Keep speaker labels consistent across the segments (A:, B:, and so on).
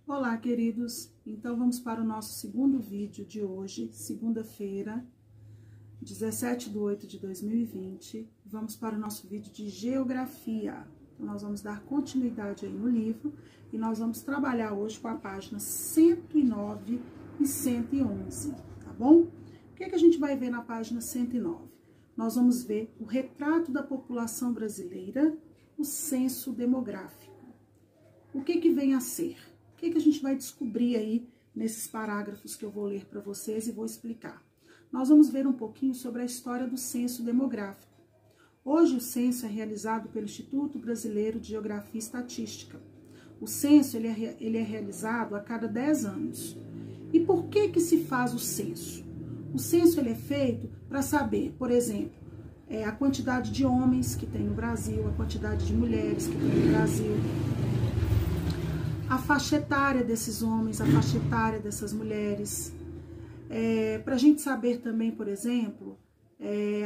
A: Olá, queridos! Então, vamos para o nosso segundo vídeo de hoje, segunda-feira, 17/8/2020. Vamos para o nosso vídeo de geografia. Então, nós vamos dar continuidade aí no livro e nós vamos trabalhar hoje com a página 109 e 111, tá bom? O que a gente vai ver na página 109? Nós vamos ver o retrato da população brasileira, o censo demográfico. O que vem a ser? O que a gente vai descobrir aí nesses parágrafos que eu vou ler para vocês e vou explicar? Nós vamos ver um pouquinho sobre a história do censo demográfico. Hoje o censo é realizado pelo Instituto Brasileiro de Geografia e Estatística. O censo ele é realizado a cada 10 anos. E por que se faz o censo? O censo ele é feito para saber, por exemplo, a quantidade de homens que tem no Brasil, a quantidade de mulheres que tem no Brasil, a faixa etária desses homens, a faixa etária dessas mulheres, para a gente saber também, por exemplo,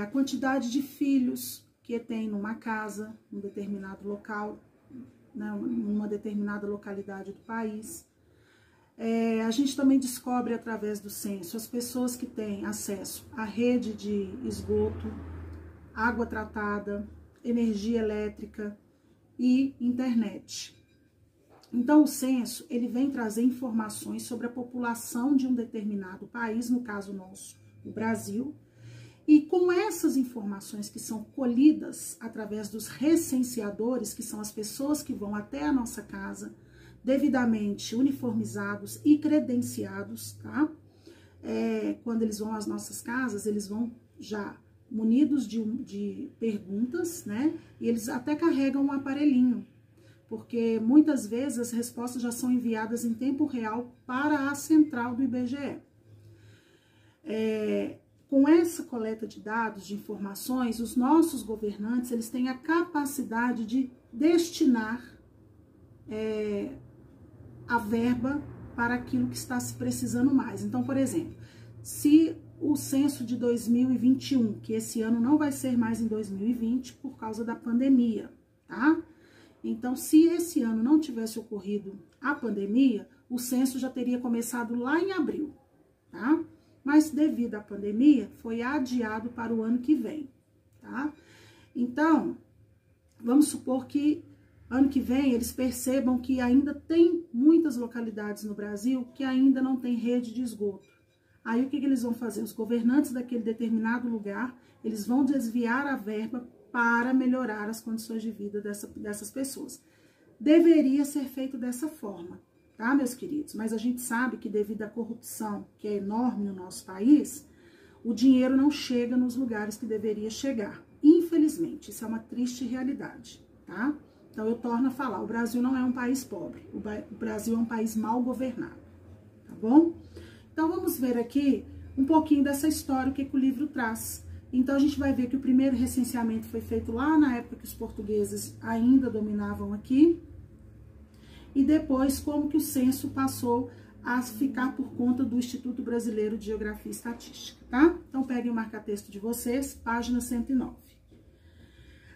A: a quantidade de filhos que tem numa casa, num determinado local, né, numa determinada localidade do país. A gente também descobre através do censo as pessoas que têm acesso à rede de esgoto, água tratada, energia elétrica e internet. Então, o censo, ele vem trazer informações sobre a população de um determinado país, no caso nosso, o Brasil, e com essas informações que são colhidas através dos recenseadores, que são as pessoas que vão até a nossa casa, devidamente uniformizados e credenciados, tá? Quando eles vão às nossas casas, eles vão já munidos de perguntas, né? E eles até carregam um aparelhinho, porque muitas vezes as respostas já são enviadas em tempo real para a central do IBGE. Com essa coleta de dados, de informações, os nossos governantes eles têm a capacidade de destinar a verba para aquilo que está se precisando mais. Então, por exemplo, se o censo de 2021, que esse ano não vai ser mais em 2020 por causa da pandemia, tá? Então, se esse ano não tivesse ocorrido a pandemia, o censo já teria começado lá em abril, tá? Mas devido à pandemia, foi adiado para o ano que vem, tá? Então, vamos supor que ano que vem eles percebam que ainda tem muitas localidades no Brasil que ainda não tem rede de esgoto. Aí o que eles vão fazer? Os governantes daquele determinado lugar, eles vão desviar a verba para melhorar as condições de vida dessas pessoas. Deveria ser feito dessa forma, tá, meus queridos? Mas a gente sabe que devido à corrupção, que é enorme no nosso país, o dinheiro não chega nos lugares que deveria chegar. Infelizmente, isso é uma triste realidade, tá? Então eu torno a falar, o Brasil não é um país pobre, o Brasil é um país mal governado, tá bom? Então vamos ver aqui um pouquinho dessa história, o que o livro traz. Então, a gente vai ver que o primeiro recenseamento foi feito lá na época que os portugueses ainda dominavam aqui. E depois, como que o censo passou a ficar por conta do Instituto Brasileiro de Geografia e Estatística, tá? Então, peguem o marca-texto de vocês, página 109.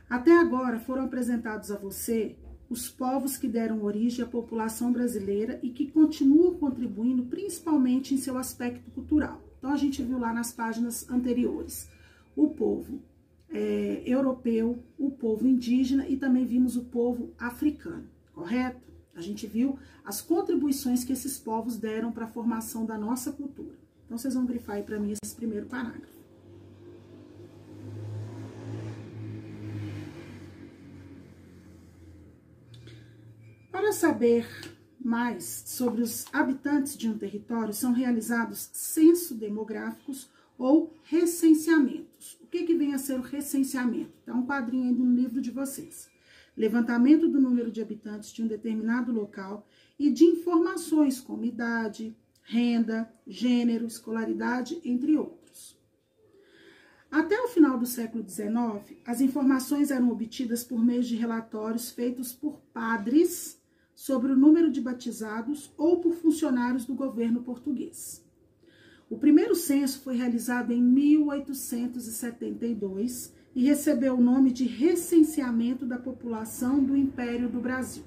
A: Até agora, foram apresentados a você os povos que deram origem à população brasileira e que continuam contribuindo principalmente em seu aspecto cultural. Então, a gente viu lá nas páginas anteriores o povo europeu, o povo indígena e também vimos o povo africano, correto? A gente viu as contribuições que esses povos deram para a formação da nossa cultura. Então, vocês vão grifar aí para mim esse primeiro parágrafo. Para saber mais sobre os habitantes de um território, são realizados censos demográficos ou recenseamentos. O que vem a ser o recenseamento? Tá um quadrinho aí no livro de vocês. Levantamento do número de habitantes de um determinado local e de informações como idade, renda, gênero, escolaridade, entre outros. Até o final do século XIX, as informações eram obtidas por meio de relatórios feitos por padres sobre o número de batizados ou por funcionários do governo português. O primeiro censo foi realizado em 1872 e recebeu o nome de Recenseamento da População do Império do Brasil.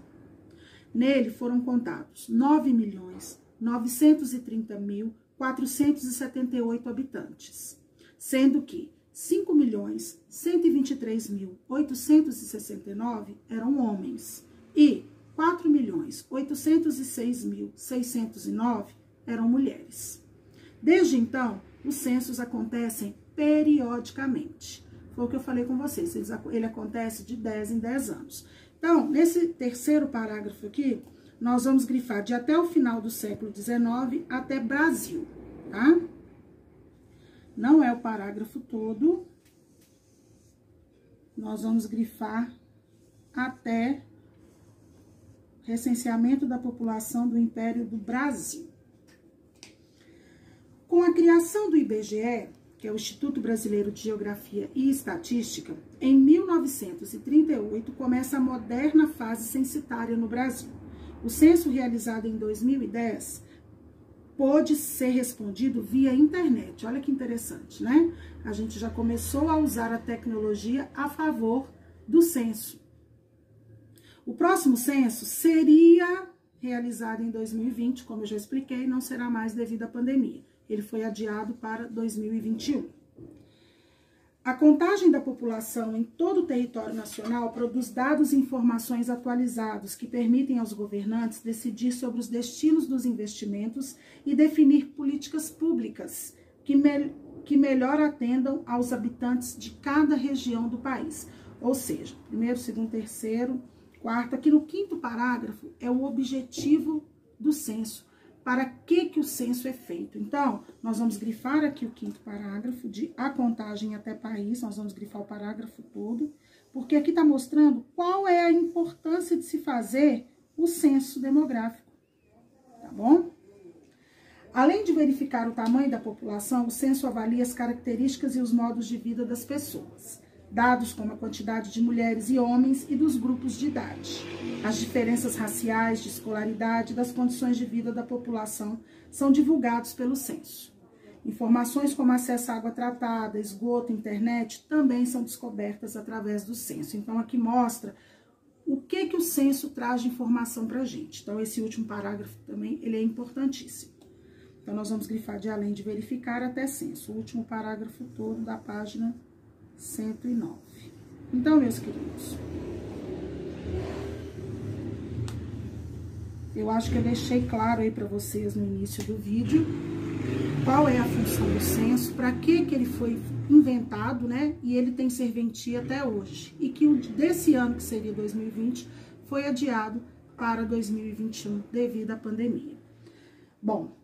A: Nele foram contados 9.930.478 habitantes, sendo que 5.123.869 eram homens e 4.806.609 eram mulheres. Desde então, os censos acontecem periodicamente. Foi o que eu falei com vocês, ele acontece de 10 em 10 anos. Então, nesse terceiro parágrafo aqui, nós vamos grifar de até o final do século XIX até Brasil, tá? Não é o parágrafo todo, nós vamos grifar até recenseamento da população do Império do Brasil. Com a criação do IBGE, que é o Instituto Brasileiro de Geografia e Estatística, em 1938 começa a moderna fase censitária no Brasil. O censo realizado em 2010 pôde ser respondido via internet. Olha que interessante, né? A gente já começou a usar a tecnologia a favor do censo. O próximo censo seria realizado em 2020, como eu já expliquei, não será mais devido à pandemia. Ele foi adiado para 2021. A contagem da população em todo o território nacional produz dados e informações atualizados que permitem aos governantes decidir sobre os destinos dos investimentos e definir políticas públicas que melhor atendam aos habitantes de cada região do país. Ou seja, primeiro, segundo, terceiro, quarto, aqui no quinto parágrafo é o objetivo do censo. Para que o censo é feito? Então, nós vamos grifar aqui o quinto parágrafo de a contagem até país, nós vamos grifar o parágrafo todo, porque aqui está mostrando qual é a importância de se fazer o censo demográfico, tá bom? Além de verificar o tamanho da população, o censo avalia as características e os modos de vida das pessoas. Dados como a quantidade de mulheres e homens e dos grupos de idade. As diferenças raciais, de escolaridade e das condições de vida da população são divulgados pelo censo. Informações como acesso à água tratada, esgoto, internet, também são descobertas através do censo. Então, aqui mostra o que o censo traz de informação para a gente. Então, esse último parágrafo também, ele é importantíssimo. Então, nós vamos grifar de além de verificar até censo. O último parágrafo todo da página 109. Então, meus queridos, eu acho que eu deixei claro aí para vocês no início do vídeo qual é a função do censo, para que ele foi inventado, né? E ele tem serventia até hoje. E que o desse ano, que seria 2020, foi adiado para 2021 devido à pandemia. Bom,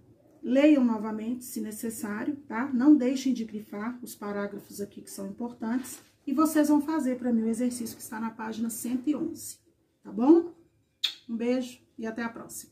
A: leiam novamente, se necessário, tá? Não deixem de grifar os parágrafos aqui que são importantes. E vocês vão fazer para mim o exercício que está na página 111, tá bom? Um beijo e até a próxima.